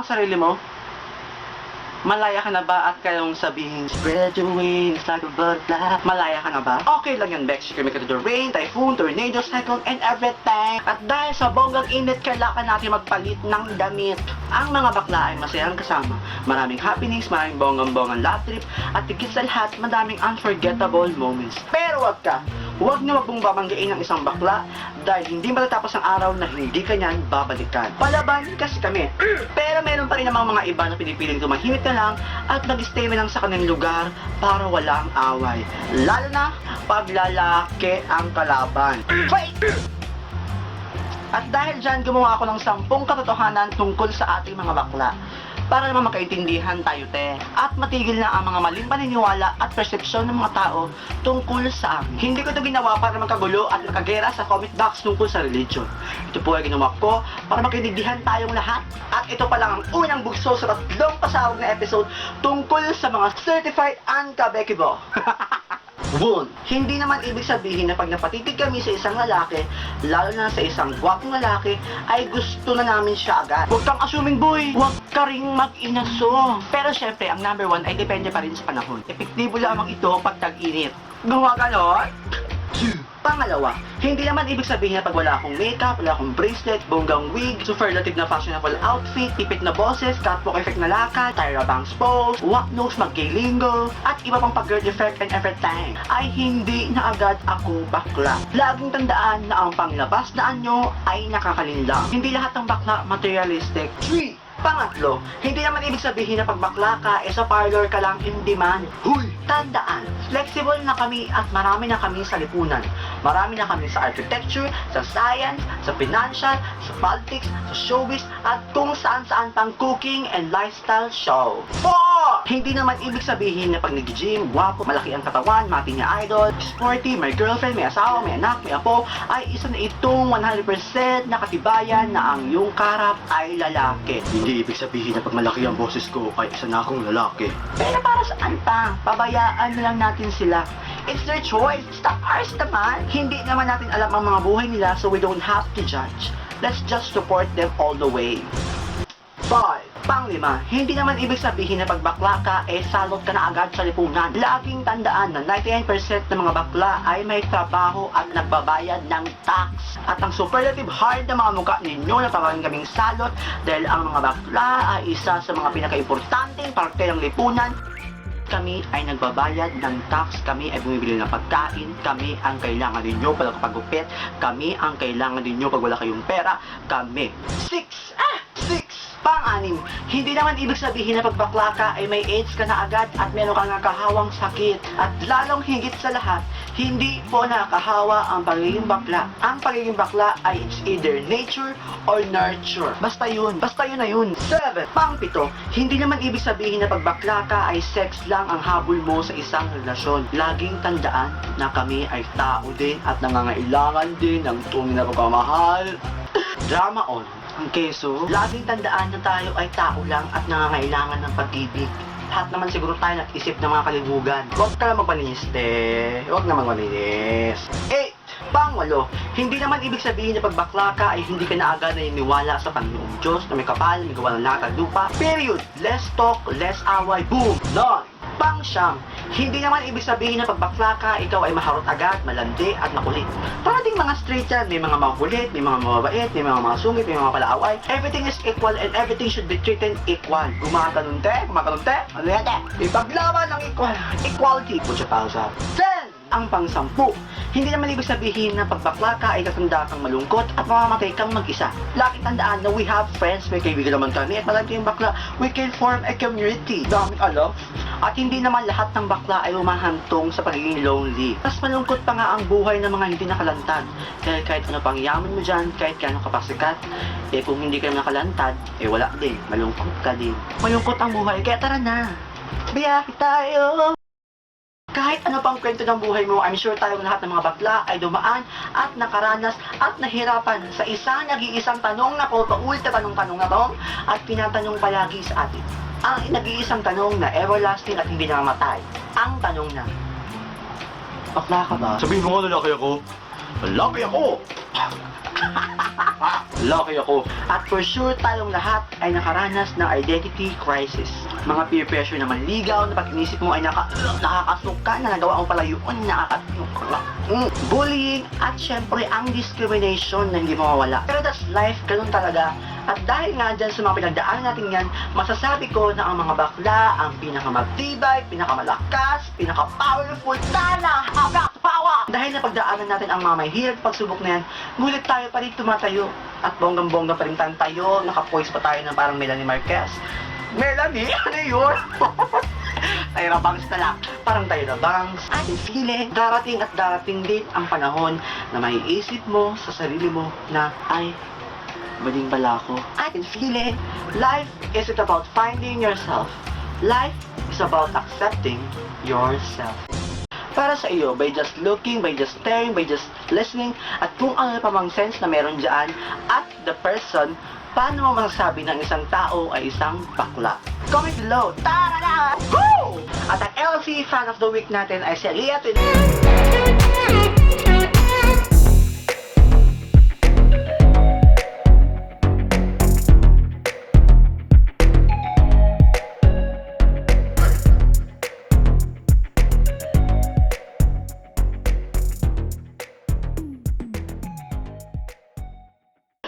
ang sarili mo? Malaya ka na ba at kayong sabihin, spread your wings like a butterfly? Malaya ka na ba? Okay lang yan, Bex. You can make it to the rain, typhoon, tornado, cyclone, and everything. At dahil sa bonggang init, kailangan natin magpalit ng damit. Ang mga bakla ay masayang kasama. Maraming happenings, maraming bonggang-bonggang love trip, at higit sa lahat, madaming unforgettable moments. Pero wag ka! Huwag na wag mong babanggain ng isang bakla dahil hindi matatapos ang araw na hindi ka niyan babalikan. Palaban kasi kami. Pero meron pa rin namang mga iba na pinipiling tumahimik na lang at nag-stay na lang sa kanilang lugar para walang away. Lalo na pag lalaki ang kalaban. Wait! At dahil dyan, gumawa ako ng 10 katotohanan tungkol sa ating mga bakla. Para naman makaintindihan tayo, te. At matigil na ang mga maling paniniwala at persepsyon ng mga tao tungkol sa amin. Hindi ko ito ginawa para magkagulo at makagera sa comment box tungkol sa religion. Ito po ay ginawa ko para makaintindihan tayong lahat. At ito pa lang ang unang bugso sa 3 pasawag na episode tungkol sa mga certified unkabekibo. 1. Hindi naman ibig sabihin na pag napatitig kami sa isang lalaki, lalo na sa isang gwapong lalaki, ay gusto na namin siya agad. Huwag kang assuming, boy! Huwag ka ring mag-inaso! Pero syempre, ang number 1 ay depende pa rin sa panahon. Epektibo lamang ito pag tag-init. Gumawa ka nun? 2. Pangalawa, hindi naman ibig sabihin na pag wala akong makeup, wala akong bracelet, bonggang wig, superlative na fashionable outfit, tipid na boses, catwalk effect na lakad, Tyra Banks pose, walk nose, mag-gay lingo, at iba pang pag-girl effect and everything, ay hindi na agad ako bakla. Laging tandaan na ang panglabas na anyo ay nakakalinlang. Hindi lahat ng bakla materialistic. 3. Pangatlo, hindi naman ibig sabihin na pag bakla ka, sa parlor ka lang in demand. Huy! Tandaan, flexible na kami at marami na kami sa lipunan. Marami na kami sa architecture, sa science, sa financial, sa politics, sa showbiz, at kung saan-saan pang cooking and lifestyle show. 4! Hindi naman ibig sabihin na pag nag-gym, guwapo, malaki ang katawan, mati niya idol, sporty, may girlfriend, may asawa, may anak, may apo, ay isa na itong 100% na katibayan na ang iyong karap ay lalaki. Hindi ibig sabihin na pag malaki ang boses ko ay isa na akong lalaki. Pero para saan pa? Pabayaan na lang natin sila. It's their choice. It's not ours naman. Hindi naman natin alam ang mga buhay nila so we don't have to judge. Let's just support them all the way. 5. Panglima, hindi naman ibig sabihin na pag bakla ka, salot ka na agad sa lipunan. Laging tandaan na 99% ng mga bakla ay may trabaho at nagbabayad ng tax. At ang superlative hard na mga mukha ninyo na tawagin kaming salot dahil ang mga bakla ay isa sa mga pinaka-importanteng parte ng lipunan. Kami ay nagbabayad ng tax, kami ay bumibili ng pagkain, kami ang kailangan ninyo pag pagupit, kami ang kailangan ninyo pag wala kayong pera, kami. 6. Pang-anim, hindi naman ibig sabihin na pag bakla ka ay may AIDS ka na agad at meron kang nakahawang sakit. At lalong higit sa lahat, hindi po nakahawa ang pagiging bakla. Ang pagiging bakla ay it's either nature or nurture. Basta yun na yun. 7. Pang-pito, hindi naman ibig sabihin na pag bakla ka ay sex lang ang habol mo sa isang relasyon. Laging tandaan na kami ay tao din at nangangailangan din ng tunay na pagmamahal. Drama on. Ang keso, laging tandaan na tayo ay tao lang at nangangailangan ng pag-ibig. Lahat naman siguro tayo nag-isip ng mga kalibugan. Huwag ka lang magpaninis, te. Huwag na magpaninis. 8. Pangwalo, hindi naman ibig sabihin na pag bakla ka ay hindi ka na agad naniniwala sa Panginoong Diyos na may kapal, may gawa ng lahat at lupa. Period. Less talk, less away. Boom. 9. Pang-siyam, hindi naman ibig sabihin na pag bakla ka, ikaw ay maharot agad, malandi at makulit. Parating mga straight yan, may mga makulit, may mga mababait, may mga sungit, may mga palaaway. Everything is equal and everything should be treated equal. Gumaganon te? Ano yan te? Ipaglaban ng equality. Put your pausa. 10. Ang pang-10, hindi naman ibig sabihin na pag bakla ka ay katanda kang malungkot at mamamatay kang mag-isa. Lagi tandaan na we have friends, may kaibigan naman kami at malaki yung bakla, we can form a community. Daming alam. At hindi naman lahat ng bakla ay umahantong sa pagiging lonely. Mas malungkot pa nga ang buhay ng mga hindi nakalantad. Dahil kahit ano pang yaman mo dyan, kahit gaano ka pasikat, kung hindi ka nakalantad, wala din. Malungkot ka din. Malungkot ang buhay, kaya tara na. Biyahe tayo! Kahit ano pang kwento ng buhay mo, I'm sure tayong lahat ng mga bakla ay dumaan at nakaranas at nahirapan sa isang nag-iisang tanong na paulit na tanong na to at tinatanong palagi sa atin. Ang nag-iisang tanong na everlasting at hindi namamatay. Ang tanong na, bakla ka ba? Sabihin mo nga lalaki ako. Lalaki ako! Lucky ako. At for sure, tayong lahat ay nakaranas ng identity crisis. Mga peer pressure na manligaw, na pag inisip mo ay nakakasuka, na nagawa mo pala yun, bullying, at syempre ang discrimination na hindi mawawala. Pero that's life, ganun talaga. At dahil nga dyan sa mga pinagdaanan natin yan, masasabi ko na ang mga bakla ang pinakamagtibay, pinakamalakas, pinaka-powerful, tala, agak, power! Dahil napagdaanan natin ang mga may hirap pagsubok na yan, ngulit tayo pa rin tumatayo. At bonggang-bongga pa rin tayo, nakapoise pa tayo ng parang Melanie Marquez. Melanie? Ano yun? Tyra Banks na lang. Parang Tyra Banks. I can feel it. Darating at darating din ang panahon na maiisip mo sa sarili mo na, ay, maling bala ko. I can feel it. Life isn't about finding yourself. Life is about accepting yourself. Para sa iyo, by just looking, by just staring, by just listening, at kung ano pa mang sense na meron dyan, at the person, paano mo masasabi ng isang tao ay isang bakla? Comment below. Tara na! Woo! At ang LC Fan of the Week natin ay si Leah Tin.